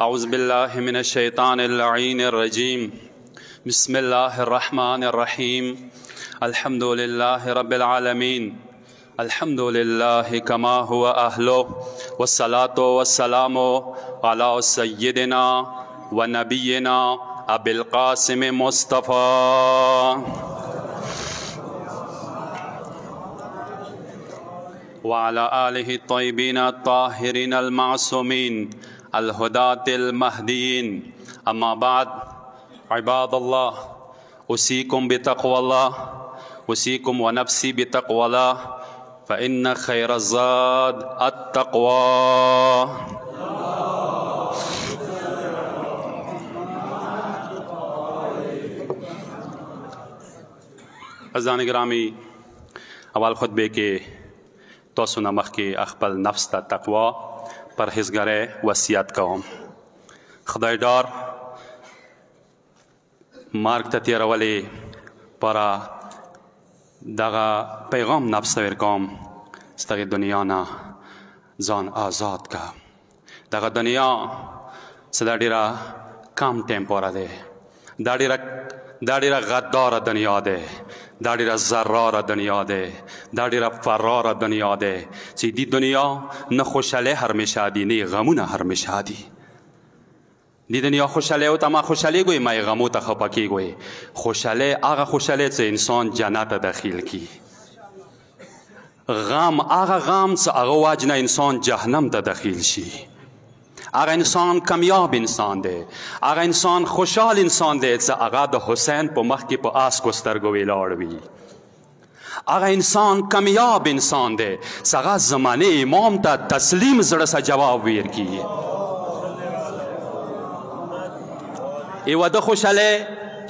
أعوذ بالله من الشيطان اللعين الرجيم بسم الله الرحمن الرحيم الحمد لله رب العالمين الحمد لله كما هو أهله والصلاة والسلام على سيدنا ونبينا أبي القاسم مصطفى وعلى آله الطيبين الطاهرين المعصومين الهداة المهديين أما بعد عباد الله أوصيكم بتقوى الله أوصيكم ونفسي بتقوى الله فإن خير الزاد التقوى. عزیزان گرامی، اول خطبه کې تاسو نه مخکې خپل نفس ته تقوا پرهیزګارۍ وصیت کوم. خدای ډار مرګ ته تېرولې پاره دغه پیغام نفس ته ورکوم چې دغې دنیا نه ځان آزاد که. دغه دنیا چې دا ډېره کم ټیمپوره دی، دا ډېره غداره دنیا دی، دا ډېره زراره دنیا دی، دا ډېره فراره دنیا دی چې دی دنیا نه خوشحالی همیشه دی نه غمونه همیشه دی. دی دنیا خوشحالی او ته ما خوشحالی ګوی ما غمو ته خفه کیږئ. خوشحالی هغه خوشحالی چې انسان جنت ته داخل کی. غم هغه غم چې هغه وجه نه انسان جهنم ته داخل شي. هغه انسان کامیاب انسان دی، هغه انسان خوشحال انسان دی چې هغه د حسین په مخ کې په آسکو سترګو ولاړ وي. هغه انسان کامیاب انسان دی چې هغه زمانه امام ته تسلیم زړه سره جواب ورکړي. یوه د خوشحالی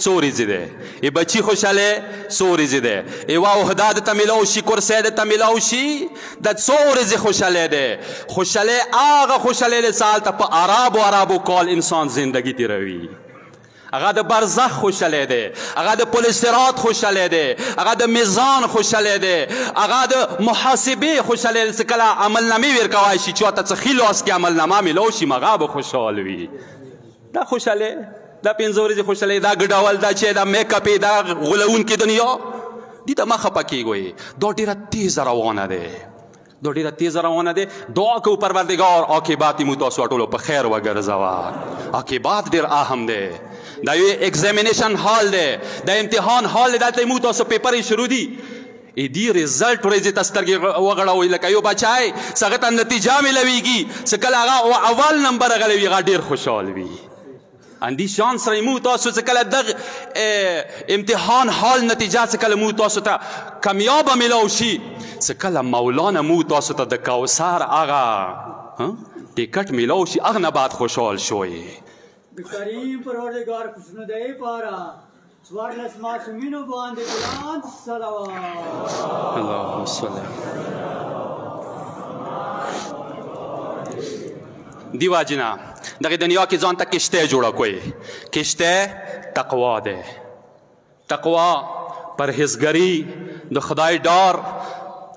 څو ورځې دی، ای بچی خوشحالی څو ورځې دی، یوه عهده درته میلاو شي، کرسی درته میلاو شي، د څو ورځې خوشحالی دی. خوشحالی هغه خوشحالی دی چې هلته په عربو کال انسان زندگی تېروي. هغه د برزخ خوشحالی دی، هغه د پل صراط خوشحالی دی، هغه د میزان خوشحالی دی، هغه د محاسبې خوشحالی دی چې کله عملنامې ورکولی شي چې ورته څه ښي لاس کې عملنامه میلاو شي هغه به خوشحال وي. دا خوشحالی، دا 5 ورځې خوشحالي، دا ګډول، دا چې دا میک اپ، دا غولونکې دنیا دې ته مه خفه کیږئ. دا ډېره تیزه روانه دی، دا ډېره تیزه روانه دی. دعا کوو پروردګار عاقبت مو تاسو ټولو په خیر وګرځوه. عاقبت ډېر اهم دی. دا یو ایگزامینیشن هال دی، دا امتحان هال دی. دلته مو تاسو پیپرې شروع دي، دې رزلټ ورځې ته سترګې وغړوئ لکه یو بچی چې هغه ته نتیجه میلویږي چې کله هغه اول نمبر راغلی وي هغه ډېر خوشحال وي. اندی شان سره مو تاسو چې کله دغه امتحان حال نتیجه چې کله مو تاسو ته کامیابه میلاو شي، چې کله مولانا مو تاسو ته د کوثر هغه ټکټ میلاو شي، هغه نه بعد خوشحال شوئ. د کریم پروردګار خوشنودۍ پاره څوارلس معصومینو باندې بلند صلوات. اللهم صل. دی واجنه دغه دنیا کې ځان ته کشته جوړه کوئ. کشته تقوا ده. تقوا پرهیزګري، د خدای ډار.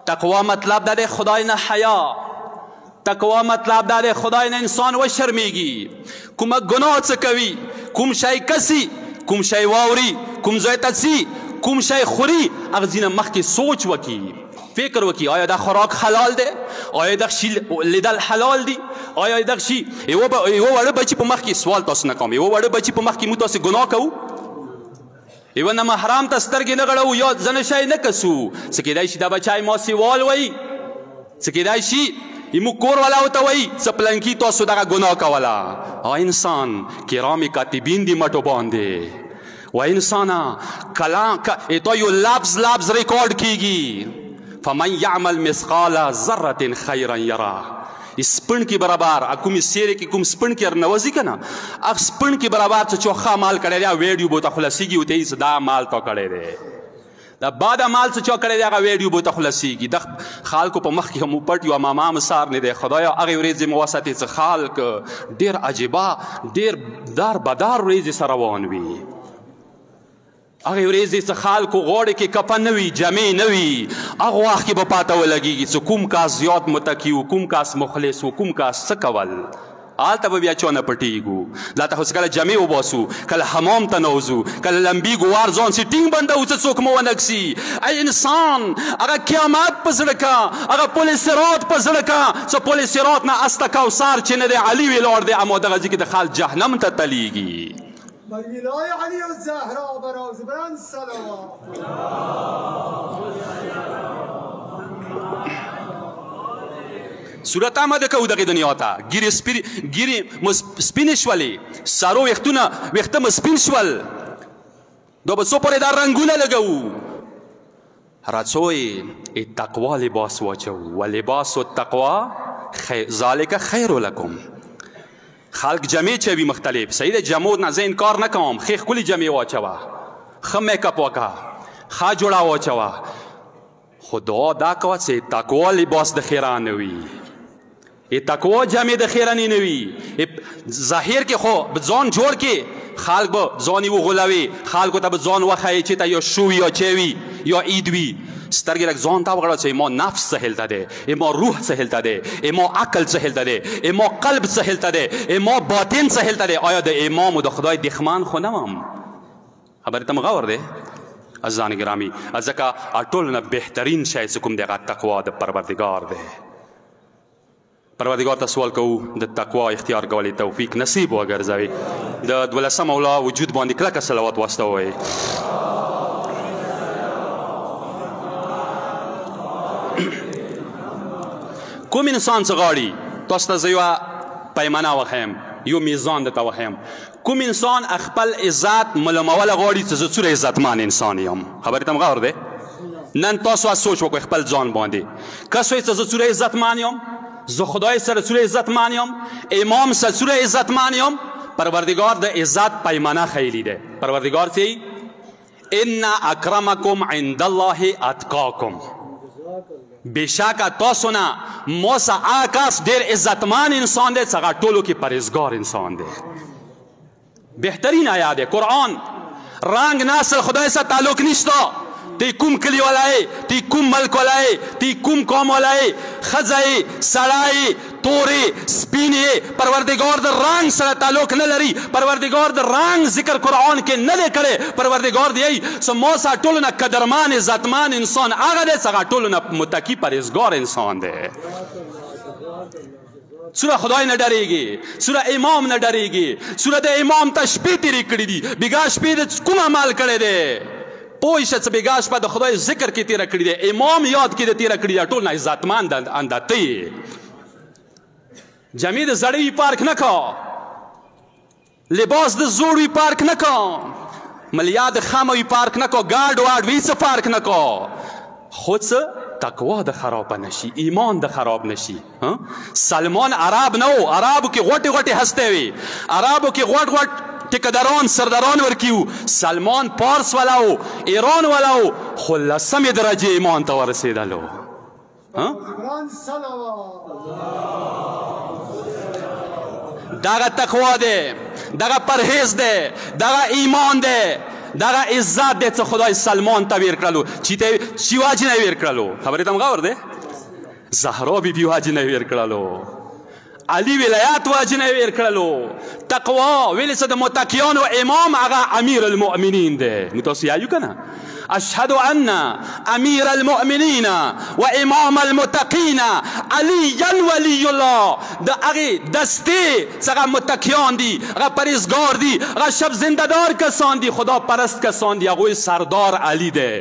تقوا مطلب دا ده خدای نه حیا. تقوا مطلب دا ده خدای نه انسان وشرمیږي. کومه ګناه څه کوي، کوم شی کسي، کوم شی واوري، کوم ځای ته ځي، کوم شی خوري، هغه ځینه مخکې سوچ وکړي، فکر وکړي آیا دا خوراک حلال دی، آیا دغه شي لیدل حلال دی، آیا دغه شي یوه وړه بچي په مخ کې سوال تاسو نه کوم، یوه وړه بچي په مخ کې موږ تاسې ګناه کوو، یوه نامحرام ته سترګې نه غړوو یا ځنه شی نه کسو. څه کیدای شي دا بچی ما سیوال وایي، څه کیدای شي موږ کور والا ورته وایي څه پلنکي تاسو دغه ګناه کوله. انسان کرام کاتبین دي مټو باندې، و انسانه کلام تا یو لفظ ریکارډ کیږي. فمن یعمل مثقال ذره خیرا یره. سپن کې برابر کوم سیرې کې کوم سپن کې ارنوځي که نه، هغه سپن کې برابر چې چا مال کړی دی ویډیو به ورته خلاصېږي ورته یي چې دا مال تا کړی دی. دا باده مال چې چا کړی دی هغه ویډیو به ورته خلاصېږي. د خلکو په مخ کې مو پټ یو اماما مسار نه دی. خدایا هغې ورځې مو وساتې چې خلک ډېر عجیبه ډېر دار بدار ورځې سره روان وي. هغه ورځې چې خلکو غوړې کې کفن نه وي، جامې نه وي، هغه وخت کې به پاته ولګېږي چې کوم کاس زیات متقي و، کوم کاس مخلص و، کوم کاس څه کول. هلته به بیا چونه پټېږو دا ته خو کله جمع وباسو کله حمام ته نوځو کله لمبي ګوار ځان سي ټینګ بندوو څه څوک مو ونکسي ای انسان هغه قیامت په زړه کا هغه پل صراط په زړه کا څه پل صراط نه استه کوثر چې نه دی علي ولاړ دی اما دغه ځای کې د خلک جهنم ته تلیږي بالولای علی الزهرا براز بلند صلوات صورت آمده که دغه دنیا ته ګیرې سپینې شولې سارو ویښته مو سپین شول دا به څو پورې دا رنګونه لګوو راڅوی تقوا لباس واچوو و لباس التقوا ذالک خیر لکم خلق جمع چوي مختلف صحیح ده جمع نه زه انکار نه کوم ښې ښکلې جمع واچوه ښه میک اپ وکړه ښه جوړه واچوه خو دعا دا کوه چې تقوا لباس د خیره نه وي تقوا جمع د خیره نه وي ظاهر کې خو ځان جوړ کې خلق به ځان یې وغولوي خلکو ته به ځان وښایي چې ته یا شو یا چی وي یا عید وي سترګې لږ ځان ته وغړوه چې ما نفس څه هلته دی ما روح څه هلته دی ما عقل څه هلته دی ما قلب څه هلته دی ما باطن څه هلته دی آیا د امام و د خدای دښمن خو نه وم خبرې ته م غور دی عزیزان ګرامی ځکه ټولو نه بهترین شی چې کوم دی هغه تقوا د پروردګار دی پروردګار ته سوال کوو د تقوا اختیار کولی توفیق نصیب وګرځوي د 12 مولا وجود باندې کلکه صلوات واستوئ کوم انسان څه غواړي تاسو ته زه یوه پیمانه وښیم یو میزان درته وښیم کوم انسان خپل عزت معلوموله غواړي چې زه څومره عزتمن انسان یم خبرې ته م غور دی نن تاسو سوچ وکړئ خپل ځان باندې که څوی چې زه څومره عزتمن یم زه خدای سره څومره عزتمن یم امام سره څومره عزتمن یم پروردگار د عزت پیمانه خیلی دی پروردگار چې ان اکرمکم عند الله اتقاکم بېشکه تاسو نه ما څه هغه کس ډېر عزتمن انسان دی چې هغه ټولو کې پرهیزګار انسان دی بهترین آیات دی قرآن رنگ نسل خدای سره تعلق نشته تی کوم کلی ولای تی کوم ملک ولای تی کوم قوم ولای خزای سړی تورې سپینې پروردګار د رنگ سره تعلق نه لري پروردګار د رنگ ذکر قرآن کې نه دی کړی پروردګار دی څه ما څه ټولو نه قدرمن عزتمن انسان هغه دی چې هغه ټولو نه متقي پرهیزګار انسان دی سوره خدای نه ډریږي سوره امام نه ډریږي سوره د امام ته شپې تېرې کړي دي بېګا شپې د کوم عمل کړی دی پوه شه چې بېګا شپه د خدای ذکر کې تېره کړي دی امام یاد کې د تېره کړي دی ټول نه عزتمند انده ته یې جامې د زړې وي پارک نه کا لباس د زوړ وي پارک نه کا ملیا د خامه وي پارک نه کا ګاډ واډ وي څه پارک نه کا خود څه تقوا د خراب نشي ایمان د خراب نشي سلمان عرب نه و عربو کې غوټې غوټې هستې وي عربو کې غوټ غوټ ټیکداران سرداران ورکیو سلمان پارس والا و ایران والا و خو لسمې درجې ایمان ته ورسېدلو دغه تقوا دی دغه پرهیز دی دغه ایمان دی دغه عزت دی چې خدای سلمان ته ویر کړلو چې واجې نه ویر کړلو خبرې ته م غور دی زهرا بیبي واجې نه ویر کړلو علی ولایت واجې نه ویر کړلو تقوا ویلې څه د متقیانو امام هغه امیر المؤمنین دی نو تاسو یایو که نه اشهد ان امیر المؤمنین و امام المتقین علیا ولی الله د هغې دستې څه هغه متقیان دي هغه پرهیزګار دي هغه شب زندهدار کسان دي خدا پرست کسان دي هغوی سردار علی دی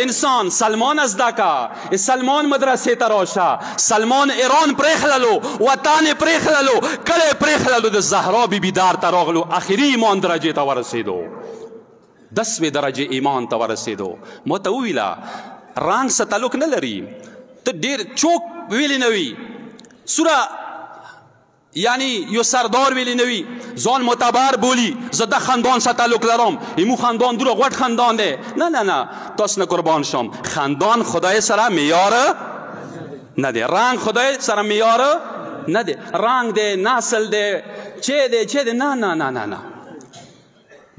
انسان سلمان از دکا سلمان مدرسه تراشه سلمان ایران پریخللو وطن پریخللو کله پریخللو د زهرا بیبي دار تراغلو اخری ایمان درجه ته ورسېدو 10 درجه ایمان ته ورسېدو ما ته وویله رنګ سره تعلق نه لري ته ډېر چوک ویلی نه وي سوره یعنی یو سردار ویلی نوی ځان معتبر بولی زه د خاندان سره تعلق لرم ایمو خاندان دوره غوټ خاندان دی نه نه نه تاسو نه قربان شم خاندان خدای سره معیار نه دی رنگ خدای سره معیار نه دی رنگ دی نسل دی چی دی نه نه نه نه نه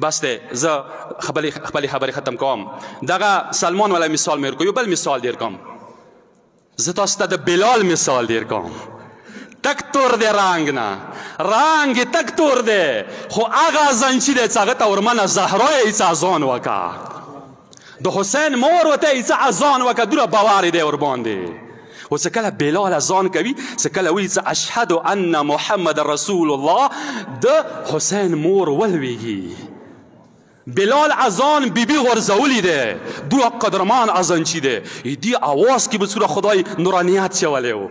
بس دی زه خپلې خبرې ختم کوم دغه سلمان والا مثال مې ورکو یو بل مثال دیر کوم زه تاسو ته د بلال مثال ډیر کوم. تک تور دی رنګ نه، رنګ یې تک تور دی، خو هغه اذان چې دی څه هغه ته ورمنه زهرا یې څه اذان وکړه، د حسین مور ورته یې څه اذان وکړه، دومره باور دی ورباندې. و څه کله بلال اذان کوي، څه کله وایي څه اشهد ان محمد رسول الله، د حسین مور ولویږي. بلال اذان بیبی غرزولی ده، دو قدرمان اذان چی ده، دی آواز کی بسور خدای نورانیت شواله و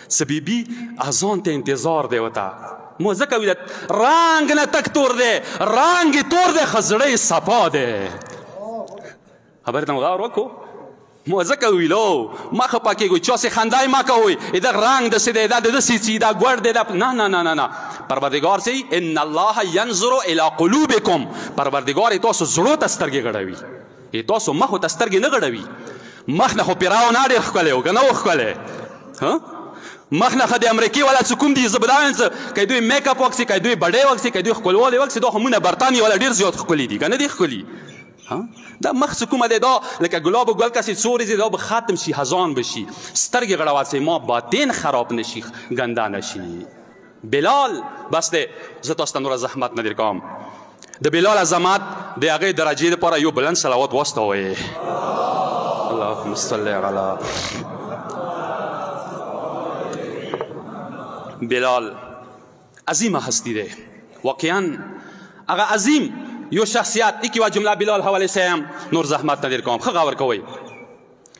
س بیبی اذان ته انتظار ده وتا. موزه کوي رنگ نه تک تور ده، رنگ تور ده، خزړې صفا ده. خبر ته غور وکړو. موزه کوي لو ما خپا کېږي چا سي خندای ما کوي دا رنگ د سیده دا د سي دا ګور ده. نه نه نه نه پروردگار سي ان الله ينظر الى قلوبكم، پروردگار تاسو زړه ته سترګې غړوي، تاسو مخ ته سترګې نه غړوي. مخ نه خو پیراو نه ډېر ښکلی و که نه و ښکلی؟ مخ نه خو د امریکې والا څه کوم دي زه به دا وایم څه که دوی میک اپ وکړي، که دوی بډۍ وکړي، که دوی ښکلوالی وکړي، دا خو مونږ نه برطانیې والا ډېر زیات ښکلي دي که نه دي ښکلي؟ دا مخ څه کومه دی دا لکه ګلاب ګل کسې څو ورځې دا به ختم شي، خزان بشي، سترګې غړواسې ما باطن خراب نشي، ګنده نشي. بلال بس دی، زه تاسو ته نوره زحمت نه در کوم. د بلال عظمت د هغې درجې لپاره یو بلند صلوات واستوئ. اللهم صل علی بلال. عظیمه هستی دی واقعا، هغه عظیم یو شخصیت. ایکی و جمله بلال حواله سیم نور زحمت ندیر کوم، ښه غور کوئ.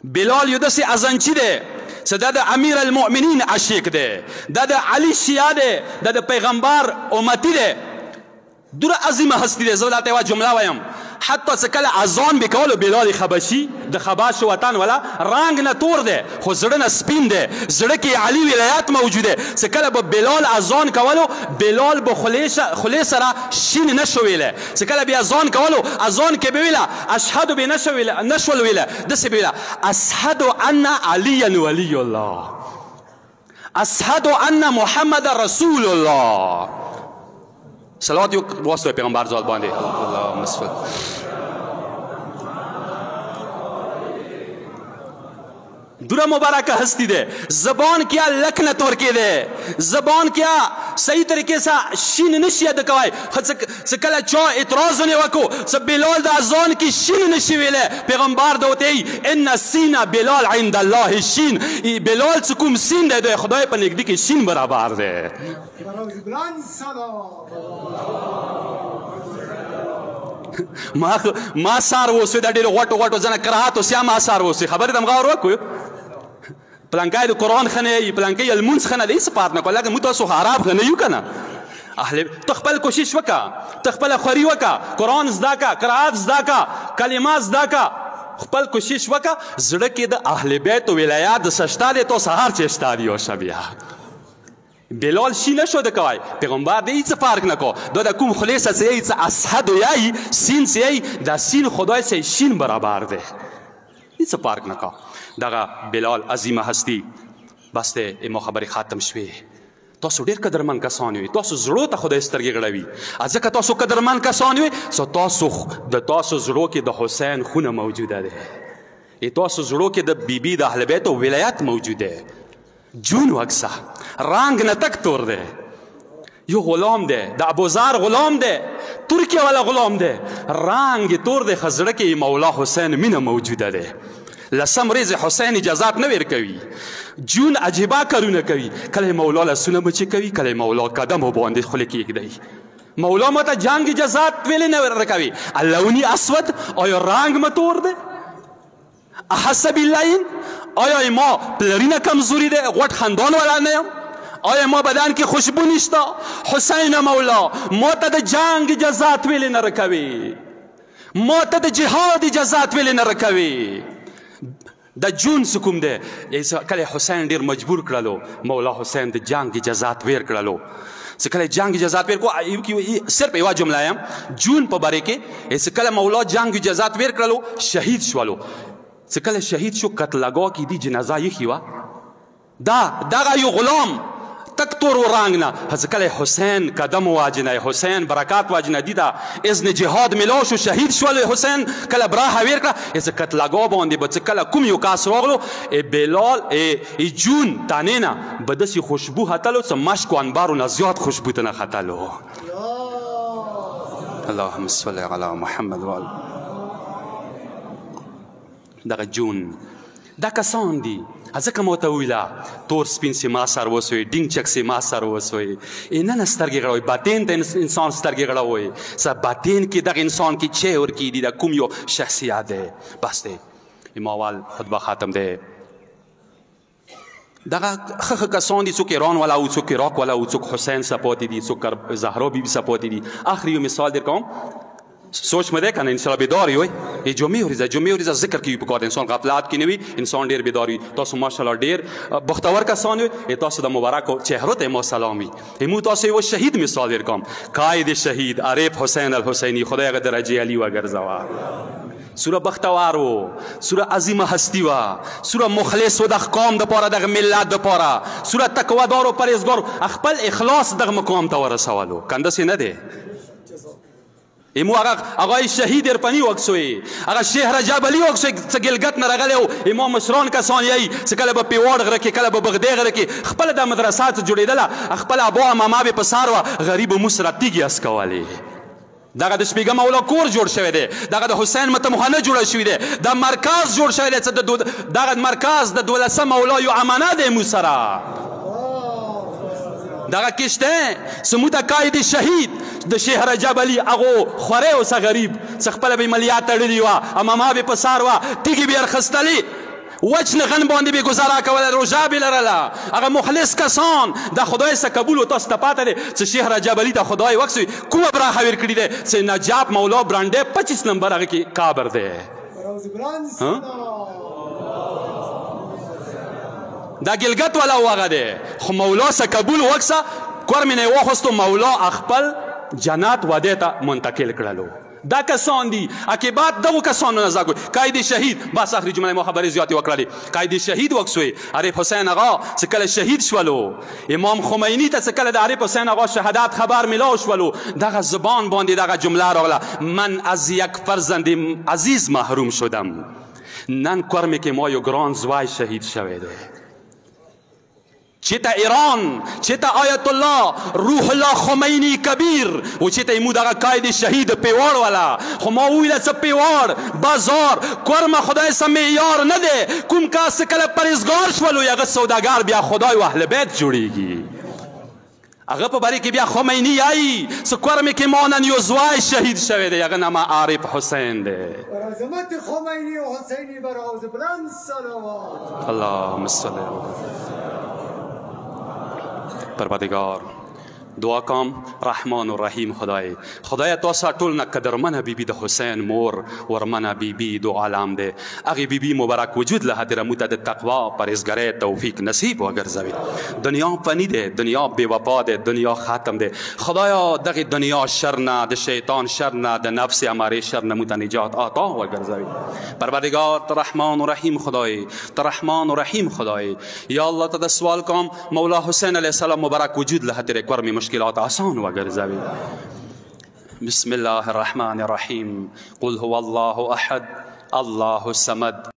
بلال یو داسې اذانچي دی چې دا د امیر المؤمنین عشیق دی، دا د علي شیعه دی، دا د پیغمبر امتی دی. دوره عظیمه هستی دی. زه دلته یوه جمله وایم، حتی څه کله اذان به کولو بلال خبشي د خباش وطن والا رنګ نه تور دی خو زړه نه سپین دی، زړه کې علي ولایت موجود دی. څه کله به بلال اذان کولو، بلال به خولې سره شین نشو ویلی. څه کله به اذان کولو، اذان کې به ویله اشهد به نشول ویله، داسې به ویله اشهد ان علیا ولی الله، اشهد ان محمد رسول الله. صلوات یو واستوئ پیغمبر ذات باندې. اللهم صل. دوره مبارکه هستی ده، زبان کیا لک نه تور کې ده، زبان کیا صحیح طریقې سره شین نشي ادا کوي. څه کله چا اعتراض نه وکړو څه بلال د اذان کې شین نشي ویلی، پیغمبر د وتی ان سین بلال عند الله شین، بلال څه کوم سین دی د خدای په نږدې کې شین برابر دی. ما سار وسوی دا ډېرو غوټو غوټو ځنه کراهات اوس یا ما سار وسوی خبرې ته غور وکړو. پلانکی د قرآن ښه نه یي، پلانکی یې لمونځ ښه نه دی، هېڅ فرق نه کوي. لکه موږ تاسو خراب ښه نه یو که نه. ته خپل کوشش وکړه، ته خپله خوري وکړه، قرآن زده کړه، قرات زده کړه، کلمات زده کړه، خپل کوشش وکړه. زړه کې د اهل بیت ولایت د سشته دی، تو سهار چې شته دی اوشه بیا. بلال شی نشده کوي، پیغمبر دی هیڅ فرق نکو. دا د کوم خلیصه څه یی څه اسحد یی سین څه یی دا سین خدای څه شین برابر دی، هیڅ فرق نکو. دغه بلال عظیمه هستی. بس دی ما خبرې ختم شوې. تاسو ډېر قدرمن کسان یوئ، تاسو زړو ته خدای سترګې غړوي. ځکه تاسو قدرمن کسان یوئ څو تاسو د تاسو زړو کې د حسین خونه موجوده ده، تاسو زړو کې د بیبي د اهل بیت ولایت موجوده. جون وکسه رنگ نه تک تور ده. یو غلام ده، د ابوذر غلام ده، ترکیه والا غلام ده، رنگ تور ده، خزړه کې مولا حسین مینه موجوده ده. لسم ریز حسین اجازات نه ورکوي، جون عجیبه کارونه کوي. کله مولا لاسونه مچې کوي، کله مولا قدم باندې خوله کېږدي. مولا ماته جنگ اجازات ویلې نه ورکوي. اللونی اسود، آیا رنگ ما تور ده؟ احس باللین، آیا ما پلرینه کمزوری ده، غوټ خندان والا نه یم؟ آیا ما بدن کې خوشبو نشته؟ حسین مولا ما ته د جنگ اجازات ویلې نه رکوي، ما ته د جهاد اجازات ویلې نه رکوي. د جون څه کوم دی؟ کله حسین ډېر مجبور کړلو، مولا حسین د جنگ اجازات ویر کړلو. څه کله جنگ اجازات ویر کو، صرف یوه جمله یم جون په باره کې. څه کله مولا جنگ اجازات ویر کړلو، شهید شولو. څه کله شهید شو، قتلګاه کې دی جنازه یې وه. دغه یو غلام تک تور و رنگ نه از کله حسین قدم واجنه حسین برکات واجنه دیدا اذن جهاد ملو شو شهید شول حسین کله براه ویر کړه از قتلګو باندې بچ کله کوم یو کاس راغلو بلال ای جون تانینا بدسي خوشبو هتلو څه مشک انبارو نه زیات خوشبو ته نه خطلو اللهم صل علی محمد وال دغه جون دا کسان دي ځکه مو ته ویله تور سپین سي ما سر وسوی ډینګ چک سي ما سر وسوی نن سترګې غړوي باطن ته انسان سترګې غړوي څه باطن کې دغه انسان کې چې ور کې دي د کوم یو شخصیت دی بس دی اماوال خطبه ختم دی دغه خخ کسان دي څوک ایران والا او څوک عراق والا او څوک حسین سپوتی دي څوک زهرا بیبي سپوتی دي اخر یو مثال در کوم سوچ مده کنه انشاءالله بیداری وي جمعه ورځ ذکر کوي په کار انسان غفلت کې نه وي انسان ډیر بیداری تاسو ماشاءالله ډیر بختور کسان وي تاسو د مبارک چهره ته ما سلامي مو تاسو یو شهید مثال در کوم قائد شهید عارف حسین الحسینی خدای هغه درجه علی وګرځوا سوره بختوار و سوره عظیمه هستی و سوره مخلص و د قوم د پاره د ملت د پاره سوره تقوا دار و پرهیزګار خپل اخلاص د مقام ته ورسولو کنده سي نه دی امو هغه شهید ارپنی وکسوی هغه شیخ رجب علی وکسوی څه ګلګت نه راغلی او امام مشران کسان یی څه کله به پیواړ غره کې کله به بغداد غره کې خپل د مدرسات جوړېدله خپل ابو امامه به پسار و غریب مسرتیږي اس کولی دغه د شپږم مولا کور جوړ شوی دی دغه د حسین متمخانه جوړ شوی دی د مرکز جوړ شوی دی دغه مرکز د 12 مولا یو امانه دی مو سره دغه کشته سموده قائد شهید د شیخ رجب علی هغه خوره اوسه غریب څه خپله به عملیات تړلي وه امامه به په سار وه تیږې به یې اخیستلې وچ نغن باندې به گزاره کوله روژه به لرله هغه مخلص کسان د خدای څخه قبول و تاسو ته پاته دی چې شیخ رجب علی د خدای وکسوي کومه براخه ویر کړي دی چې نجاب مولا برانډې 25 نمبر هغه کې قبر دی دا ګلګت والا هغه دی خو مولا څخه قبول وکسه کور مې نه واخیستو مولا خپل جنات واده ته منتقل کړلو دا کسان دي عاقبت دغو کسانو نه زده کوي قائد شهید بس آخري جمله ما خبرې زیاتې وکړلې قائد شهید وکسوی عارف حسین آغا چې کله شهید شولو امام خمینی ته چې کله د عارف حسین آغا شهادت خبر میلاو شولو دغه زبان باندې دغه جمله راغله من از یک فرزند عزیز محروم شدم نن کور کې ما یو ګران زوی شهید شوی دی چیتا ایران چیتا آیت الله روح الله خمینی کبیر و چیتا ایمو دغه قائد شهید پیوار والا خو ما ویله څه پیوار بازار کورمه خدای څه معیار نه دی کوم کس کله پرهیزګار شولو هغه سوداګر بیا خدای و اهل بیت جوړیږي هغه په باره کې بیا خمینی آیي څه کورمې کې ما نن یو زوی شهید شوی دی هغه نامه عارف حسین دی بر عظمت خمینی و حسینی بر آواز بلند صلوات اللهم صل پروردگار دعا کوم رحمان و رحیم خدای تاسو ټول نه قدرمنه بیبي د حسین مور ورمنه بیبي دو عالم دی هغې بیبي مبارک وجود له حاضره موږ ته د تقوا پرهیزګرۍ توفیق نصیب وګرځوي دنیا فني دی دنیا بې وفا دی دنیا ختم دی خدایا دغې دنیا شر نه د شیطان شر نه د نفس امارې شر نه موږ ته نجات عطا وګرځوي پروردگار ته رحمان و رحیم خدای ته رحمان و رحیم خدای یا الله ته د سوال کوم مولا حسین علیه السلام مبارک وجود له حاضره کور می مشکلات آسان وګرځوي بسم الله الرحمن الرحیم قل هو الله احد الله الصمد